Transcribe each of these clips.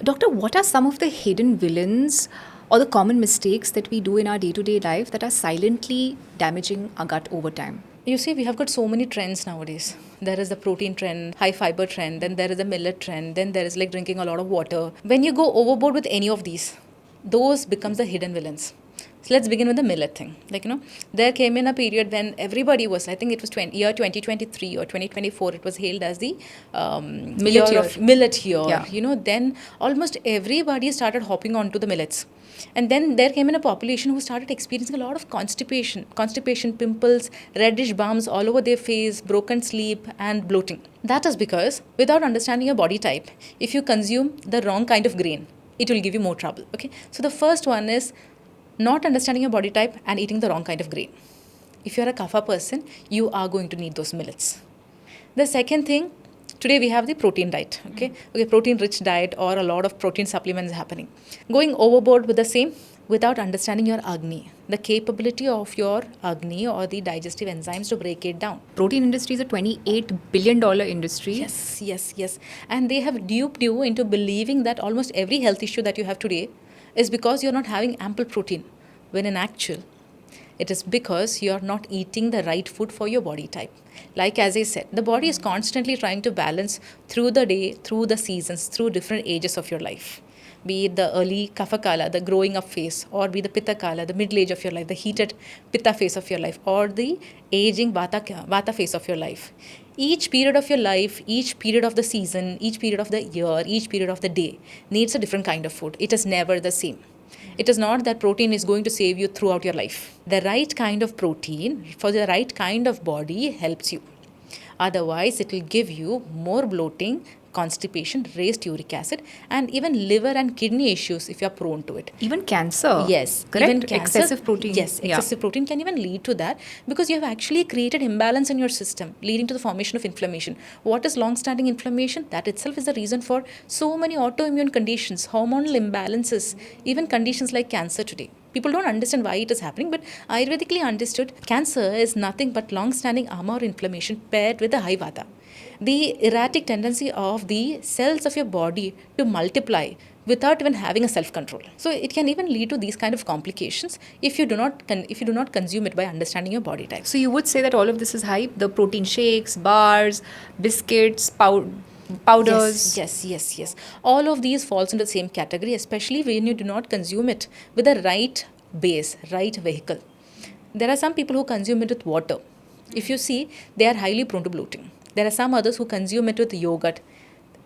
Doctor, what are some of the hidden villains or the common mistakes that we do in our day-to-day life that are silently damaging our gut over time? You see, we have got so many trends nowadays. There is the protein trend, high fiber trend, then there is the millet trend, then there is like drinking a lot of water. When you go overboard with any of these, those becomes the hidden villains. So let's begin with the millet thing. There came in a period when everybody was, I think it was year 2023 or 2024, it was hailed as the Millet year. of millet year. Yeah. Then almost everybody started hopping onto the millets. And then there came in a population who started experiencing a lot of constipation, pimples, reddish bumps all over their face, broken sleep, and bloating. That is because without understanding your body type, if you consume the wrong kind of grain, it will give you more trouble. Okay. So the first one is not understanding your body type and eating the wrong kind of grain. If you're a kapha person, you are going to need those millets. The second thing, today we have the protein diet. Okay, protein rich diet or a lot of protein supplements happening. Going overboard with the same without understanding your Agni, the capability of your Agni or the digestive enzymes to break it down. Protein industry is a $28 billion industry. Yes. And they have duped you into believing that almost every health issue that you have today is because you're not having ample protein, when in actual, it is because you're not eating the right food for your body type. Like as I said, the body is constantly trying to balance through the day, through the seasons, through different ages of your life. Be it the early kapha kala, the growing up phase, or be the pitta kala, the middle age of your life, the heated pitta phase of your life, or the aging vata phase of your life. Each period of your life, each period of the season, each period of the year, each period of the day needs a different kind of food. It is never the same. It is not that protein is going to save you throughout your life. The right kind of protein for the right kind of body helps you. Otherwise, it will give you more bloating, constipation, raised uric acid, and even liver and kidney issues if you are prone to it. Even cancer. Yes, correct. even cancer, excessive protein. Yes, excessive protein can even lead to that because you have actually created imbalance in your system, leading to the formation of inflammation. What is long-standing inflammation? That itself is the reason for so many autoimmune conditions, hormonal imbalances, even conditions like cancer today. People don't understand why it is happening, but Ayurvedically understood, cancer is nothing but long-standing ama or inflammation paired with the high vata. The erratic tendency of the cells of your body to multiply without even having a self-control. So it can even lead to these kind of complications if you do not consume it by understanding your body type. So you would say that all of this is hype? The protein shakes, bars, biscuits, powders. Yes. All of these falls into the same category, especially when you do not consume it with the right base, right vehicle. There are some people who consume it with water. If you see, they are highly prone to bloating. There are some others who consume it with yogurt.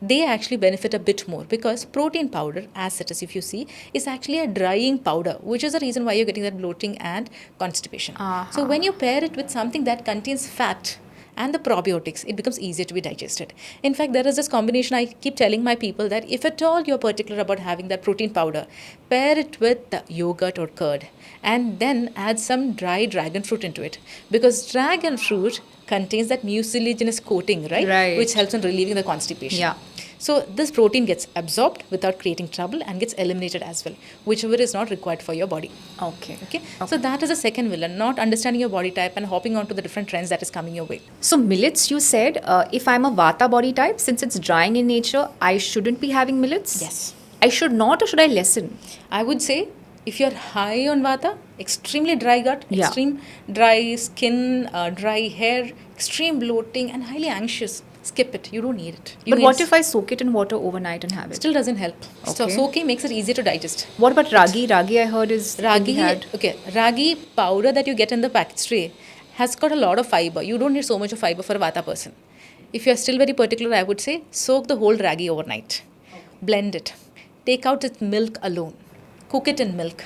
They actually benefit a bit more because protein powder, as it is, if you see, is actually a drying powder, which is the reason why you're getting that bloating and constipation. So when you pair it with something that contains fat and the probiotics, it becomes easier to be digested. In fact, there is this combination I keep telling my people that if at all you're particular about having that protein powder, pair it with the yogurt or curd and then add some dry dragon fruit into it, because dragon fruit contains that mucilaginous coating, Right. which helps in relieving the constipation. Yeah. So this protein gets absorbed without creating trouble and gets eliminated as well, whichever is not required for your body. Okay. So that is the second villain, not understanding your body type and hopping onto the different trends that is coming your way. So millets, you said, if I'm a vata body type, since it's drying in nature, I shouldn't be having millets? Yes. I should not, or should I lessen? I would say if you're high on vata, extremely dry gut, Yeah. extreme dry skin, dry hair, extreme bloating and highly anxious, skip it. You don't need it. But what if I soak it in water overnight and have it? Still doesn't help. So Okay. soaking makes it easier to digest. What about ragi? Ragi, I heard, is Ragi powder that you get in the package tray has got a lot of fiber. You don't need so much of fiber for a vata person. If you're still very particular, I would say soak the whole ragi overnight. Blend it. Take out its milk alone. Cook it in milk.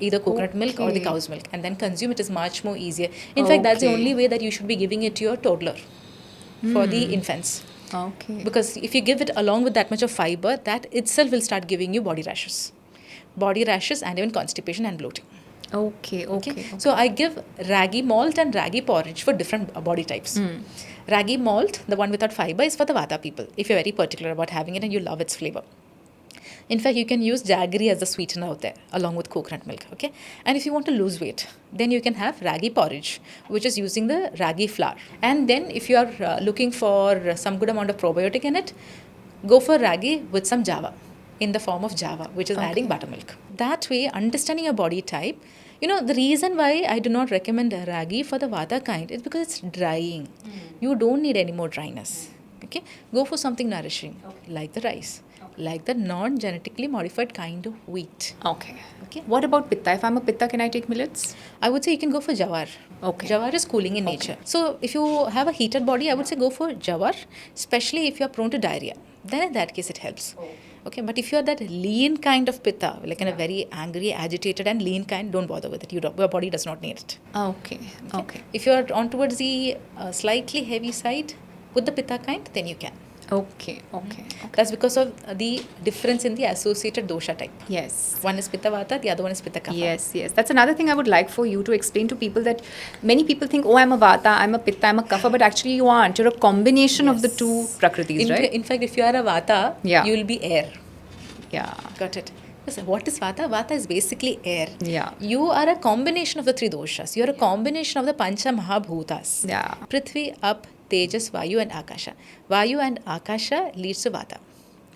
Either coconut milk or the Okay. cow's milk, and then consume it is much more easier. In fact, that's the Okay. only way that you should be giving it to your toddler for the infants. Okay. Because if you give it along with that much of fiber, that itself will start giving you body rashes. Body rashes and even constipation and bloating. Okay. So I give ragi malt and ragi porridge for different body types. Ragi malt, the one without fiber, is for the vata people, if you're very particular about having it and you love its flavor. In fact, you can use jaggery as the sweetener out there along with coconut milk. Okay, and if you want to lose weight, then you can have ragi porridge, which is using the ragi flour. And then if you are looking for some good amount of probiotic in it, go for ragi with some java. in the form of Java, which is adding buttermilk. That way, understanding your body type, the reason why I do not recommend ragi for the Vata kind is because it's drying. You don't need any more dryness. Okay, go for something nourishing, like the rice, like the non-genetically modified kind of wheat. Okay. What about pitta? If I'm a pitta, can I take millets? I would say you can go for jawar. Okay. Jawar is cooling in nature. So if you have a heated body, I would say go for jawar, especially if you are prone to diarrhea. Then in that case, it helps. Okay, but if you are that lean kind of pitta, like in a very angry, agitated and lean kind, don't bother with it. Your body does not need it. Okay. If you are on towards the slightly heavy side with the pitta kind, then you can. Okay. That's because of the difference in the associated dosha type. Yes. One is pitta vata, the other one is pitta kapha. Yes. That's another thing I would like for you to explain to people, that many people think, oh, I'm a vata, I'm a pitta, I'm a kapha, but actually you aren't. You're a combination of the two prakritis, right? In fact, if you are a vata, you will be air. Yeah. Got it. So what is vata? Vata is basically air. Yeah. You are a combination of the three doshas. You are a combination of the pancha mahabhutas. Yeah. Prithvi, up, Tejas, Vayu and Akasha. Vayu and Akasha leads to Vata.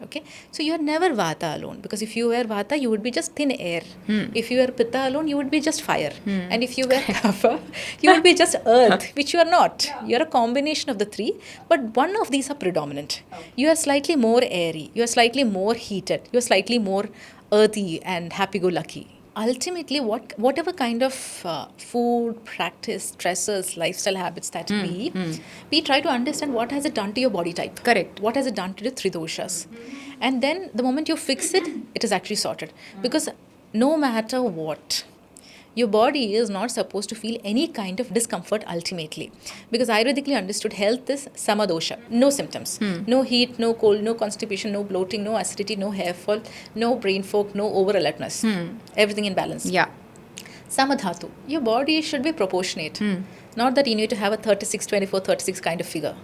Okay? So you are never Vata alone, because if you were Vata, you would be just thin air. If you were Pitta alone, you would be just fire. And if you were Kapha, you would be just earth, which you are not. You are a combination of the three, but one of these are predominant. You are slightly more airy, you are slightly more heated, you are slightly more earthy and happy-go-lucky. Ultimately, whatever kind of food, practice, stresses, lifestyle habits that we try to understand what has it done to your body type. Correct. What has it done to the three doshas? And then the moment you fix it, it is actually sorted. Because no matter what, your body is not supposed to feel any kind of discomfort ultimately. Because Ayurvedically understood, health is samadosha. No symptoms. No heat, no cold, no constipation, no bloating, no acidity, no hair fall, no brain fog, no over alertness. Everything in balance. Yeah. Samadhatu. Your body should be proportionate. Not that you need to have a 36-24-36 kind of figure.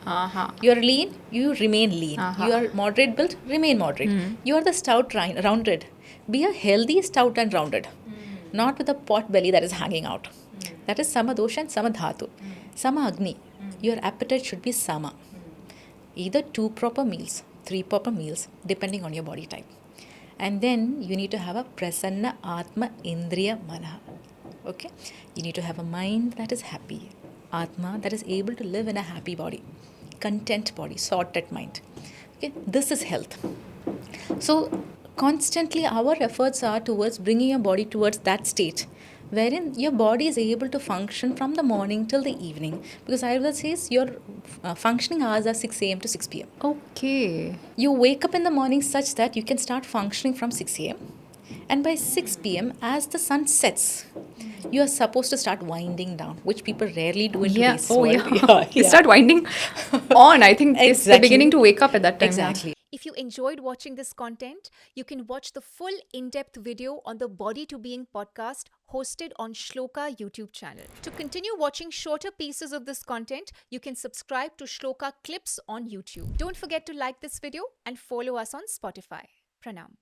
You are lean, you remain lean. You are moderate built, remain moderate. You are the stout, rounded. Be a healthy, stout and rounded. Not with a pot belly that is hanging out. That is samadosha and samadhatu. Sama Agni. Your appetite should be sama. Either 2 proper meals, 3 proper meals, depending on your body type. And then you need to have a prasanna atma indriya mana. Okay? You need to have a mind that is happy. Atma that is able to live in a happy body. Content body, sorted mind. Okay? This is health. So, constantly our efforts are towards bringing your body towards that state wherein your body is able to function from the morning till the evening, because Ayurveda says your functioning hours are 6 a.m. to 6 p.m. Okay. You wake up in the morning such that you can start functioning from 6 a.m. and by 6 p.m. as the sun sets, you are supposed to start winding down, which people rarely do in today's world. You start winding on. I think it's the beginning to wake up at that time. Exactly. If you enjoyed watching this content, you can watch the full in-depth video on the Body to Being podcast hosted on Shloka YouTube channel. To continue watching shorter pieces of this content, you can subscribe to Shloka Clips on YouTube. Don't forget to like this video and follow us on Spotify. Pranam.